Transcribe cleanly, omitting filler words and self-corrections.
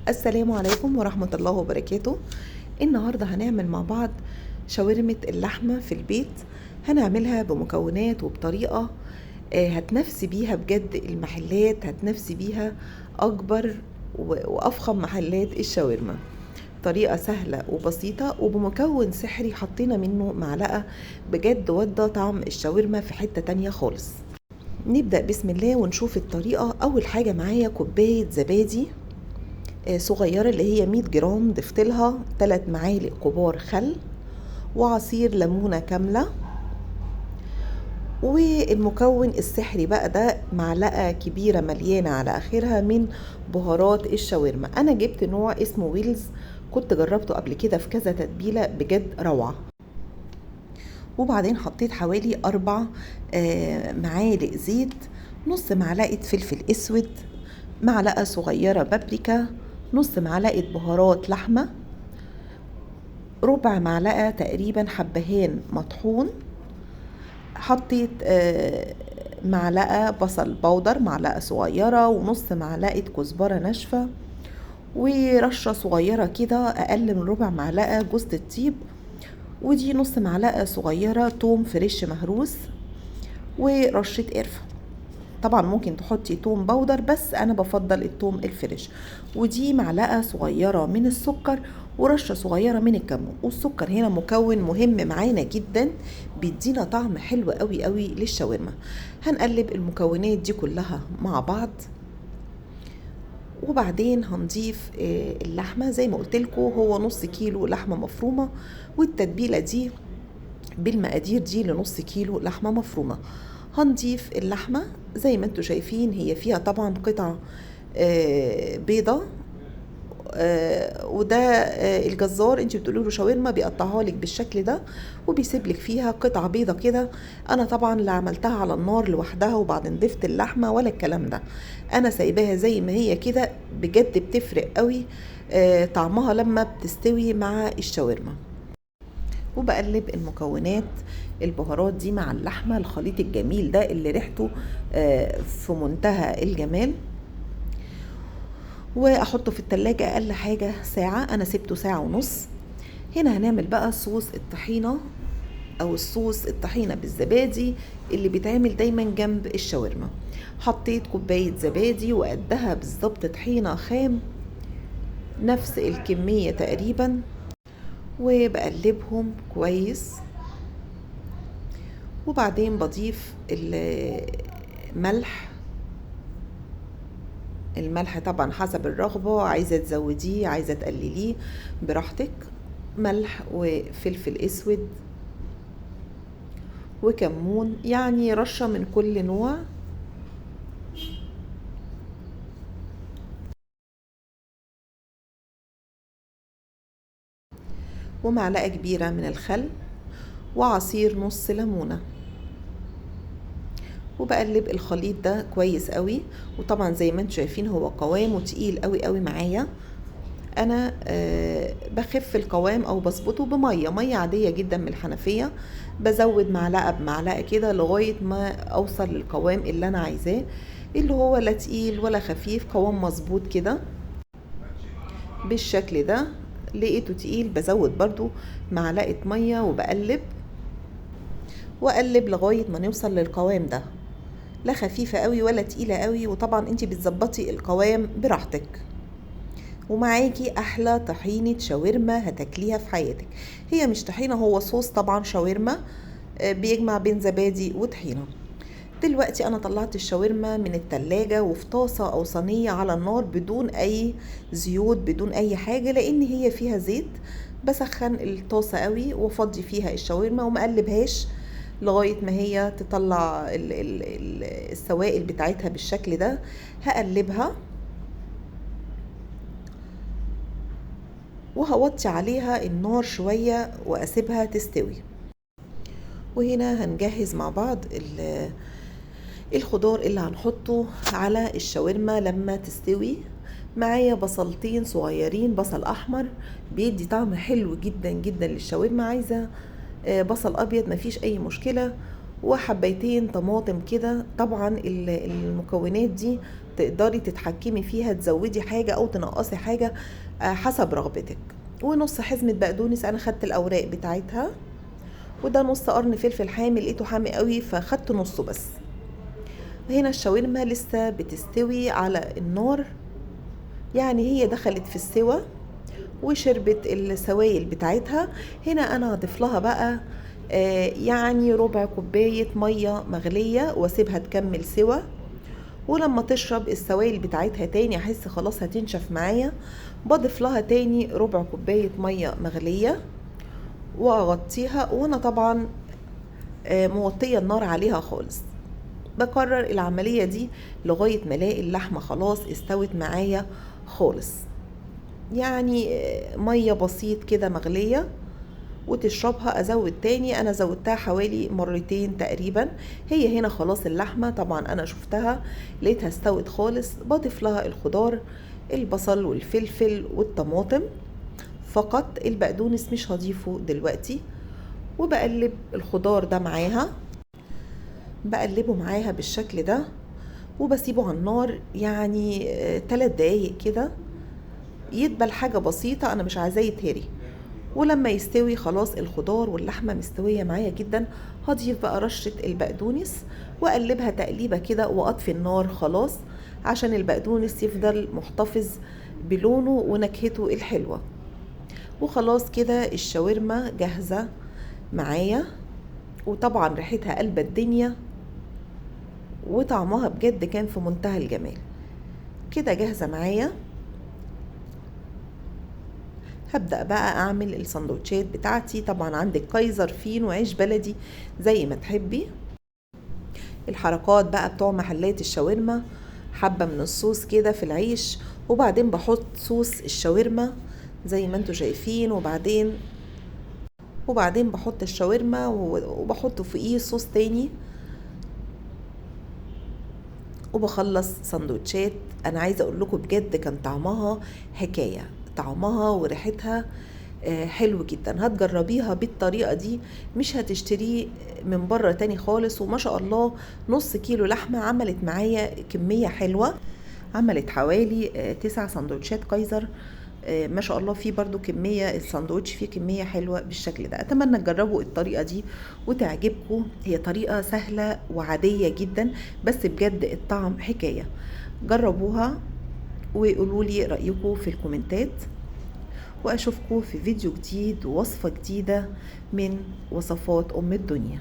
السلام عليكم ورحمة الله وبركاته. النهاردة هنعمل مع بعض شاورمة اللحمة في البيت. هنعملها بمكونات وبطريقة هتنافسي بيها بجد المحلات، هتنافسي بيها أكبر وأفخم محلات الشاورما. طريقة سهلة وبسيطة وبمكون سحري حطينا منه معلقة، بجد ودى طعم الشاورما في حتة تانية خالص. نبدأ بسم الله ونشوف الطريقة. أول حاجة معايا كوباية زبادي صغيرة اللي هي 100 جرام، ضفت لها 3 معالق كبار خل وعصير ليمونة كاملة. والمكون السحري بقى ده معلقة كبيرة مليانة على آخرها من بهارات الشاورما. أنا جبت نوع اسمه ويلز، كنت جربته قبل كده في كذا تتبيلة، بجد روعة. وبعدين حطيت حوالي 4 معالق زيت، نص معلقة فلفل اسود، معلقة صغيرة بابريكا، نص معلقة بهارات لحمة، ربع معلقة تقريبا حبهان مطحون، حطيت معلقة بصل بودر معلقة صغيرة، ونص معلقة كزبرة ناشفة، ورشة صغيرة كده أقل من ربع معلقة جوز الطيب، ودي نص معلقة صغيرة توم فريش مهروس، ورشة قرفة. طبعا ممكن تحطي توم بودر بس انا بفضل التوم الفريش. ودي معلقة صغيرة من السكر ورشة صغيرة من الكمون. والسكر هنا مكون مهم معانا جدا، بيدينا طعم حلو قوي قوي للشاورما. هنقلب المكونات دي كلها مع بعض، وبعدين هنضيف اللحمة. زي ما قلت لكم هو نص كيلو لحمة مفرومة، والتتبيلة دي بالمقادير دي لنص كيلو لحمة مفرومة. هنضيف اللحمة زي ما انتوا شايفين، هي فيها طبعا قطع بيضة، وده الجزار انت بتقولوا له شاورما بيقطعها لك بالشكل ده وبيسيب لك فيها قطعة بيضة كده. انا طبعا لا عملتها على النار لوحدها وبعدين ضفت اللحمة ولا الكلام ده، انا سايباها زي ما هي كده. بجد بتفرق قوي طعمها لما بتستوي مع الشاورما. وبقلب المكونات البهارات دي مع اللحمة، الخليط الجميل ده اللي ريحته في منتهى الجمال. واحطه في التلاجة اقل حاجة ساعة، انا سبته ساعة ونص. هنا هنعمل بقى صوص الطحينة او الصوص الطحينة بالزبادي اللي بيتعمل دايما جنب الشاورما. حطيت كوباية زبادي وقدها بالظبط طحينة خام، نفس الكمية تقريبا، وبقلبهم كويس. وبعدين بضيف الملح. الملح طبعا حسب الرغبة، عايزة تزوديه عايزة تقلليه براحتك. ملح وفلفل اسود وكمون، يعني رشة من كل نوع. ومعلقة كبيرة من الخل وعصير نص ليمونة. وبقلب الخليط ده كويس قوي. وطبعا زي ما انتم شايفين هو قوامه تقيل قوي قوي معايا. انا بخف القوام او بظبطه ميه عاديه جدا من الحنفيه، بزود معلقه بمعلقه كده لغايه ما اوصل للقوام اللي انا عايزاه، اللي هو لا تقيل ولا خفيف، قوام مظبوط كده بالشكل ده. لقيته تقيل بزود برضو معلقه ميه وبقلب واقلب لغايه ما نوصل للقوام ده، لا خفيفه قوي ولا تقيله قوي. وطبعا انتي بتظبطي القوام براحتك، ومعاكي احلى طحينة شاورما هتاكليها في حياتك. هي مش طحينة، هو صوص طبعا شاورما بيجمع بين زبادي وطحينة. دلوقتي انا طلعت الشاورما من التلاجة وفي طاسة او صينية على النار بدون اي زيوت بدون اي حاجة، لان هي فيها زيت. بسخن الطاسة قوي وافضي فيها الشاورما ومقلبهاش لغاية ما هي تطلع السوائل بتاعتها بالشكل ده. هقلبها وهوطي عليها النار شوية واسيبها تستوي. وهنا هنجهز مع بعض الخضار اللي هنحطه على الشاورما لما تستوي. معايا بصلتين صغيرين، بصل احمر بيدي طعم حلو جدا جدا للشاورما. عايزة بصل ابيض مفيش اي مشكلة، وحبيتين طماطم كده. طبعا المكونات دي تقدري تتحكمي فيها، تزودي حاجة او تنقصي حاجة حسب رغبتك. ونص حزمة بقدونس، انا خدت الاوراق بتاعتها. وده نص قرن فلفل حامي، لقيته حامي قوي فخدت نصه بس. هنا الشاورما لسه بتستوي على النار، يعني هي دخلت في السوا وشربت السوائل بتاعتها. هنا انا هضيف لها بقى يعني ربع كوباية مية مغلية واسيبها تكمل سوا. ولما تشرب السوائل بتاعتها تاني احس خلاص هتنشف معايا، بضيف لها تاني ربع كوباية مية مغلية واغطيها. وانا طبعا موطية النار عليها خالص. بكرر العملية دي لغاية ما الاقي اللحمة خلاص استوت معايا خالص، يعني مية بسيط كده مغلية وتشربها. ازود تاني، انا زودتها حوالي مرتين تقريبا. هي هنا خلاص اللحمة طبعا انا شفتها لقيتها استوت خالص. بضيف لها الخضار، البصل والفلفل والطماطم فقط، البقدونس مش هضيفه دلوقتي. وبقلب الخضار ده معاها، بقلبه معاها بالشكل ده وبسيبه على النار يعني 3 دقايق كده، يدبل حاجة بسيطة، انا مش عايزاه يتهري. ولما يستوي خلاص الخضار واللحمة مستوية معايا جدا، هضيف بقى رشة البقدونس واقلبها تقليبة كده واطفي النار خلاص، عشان البقدونس يفضل محتفظ بلونه ونكهته الحلوة. وخلاص كده الشاورما جاهزة معايا، وطبعا ريحتها قلب الدنيا وطعمها بجد كان في منتهى الجمال. كده جاهزة معايا. هبدأ بقى اعمل السندوتشات بتاعتي. طبعا عندك كايزر فين وعيش بلدي زي ما تحبي. الحركات بقى بتوع محلات الشاورما، حبة من الصوص كده في العيش، وبعدين بحط صوص الشاورما زي ما انتوا شايفين، وبعدين بحط الشاورما وبحط فوقيه صوص تاني، وبخلص سندوتشات. انا عايزه اقول لكم بجد كان طعمها حكايه، طعمها وريحتها حلو جدا. هتجربيها بالطريقه دي، مش هتشتريه من بره تاني خالص. وما شاء الله نص كيلو لحمه عملت معايا كميه حلوه، عملت حوالي 9 سندوتشات كايزر. ما شاء الله فيه برضو كمية، الساندوتش فيه كمية حلوة بالشكل ده. اتمنى تجربوا الطريقة دي وتعجبكم. هي طريقة سهلة وعادية جدا، بس بجد الطعم حكاية. جربوها وقولوا لي رأيكم في الكومنتات، واشوفكم في فيديو جديد ووصفة جديدة من وصفات ام الدنيا.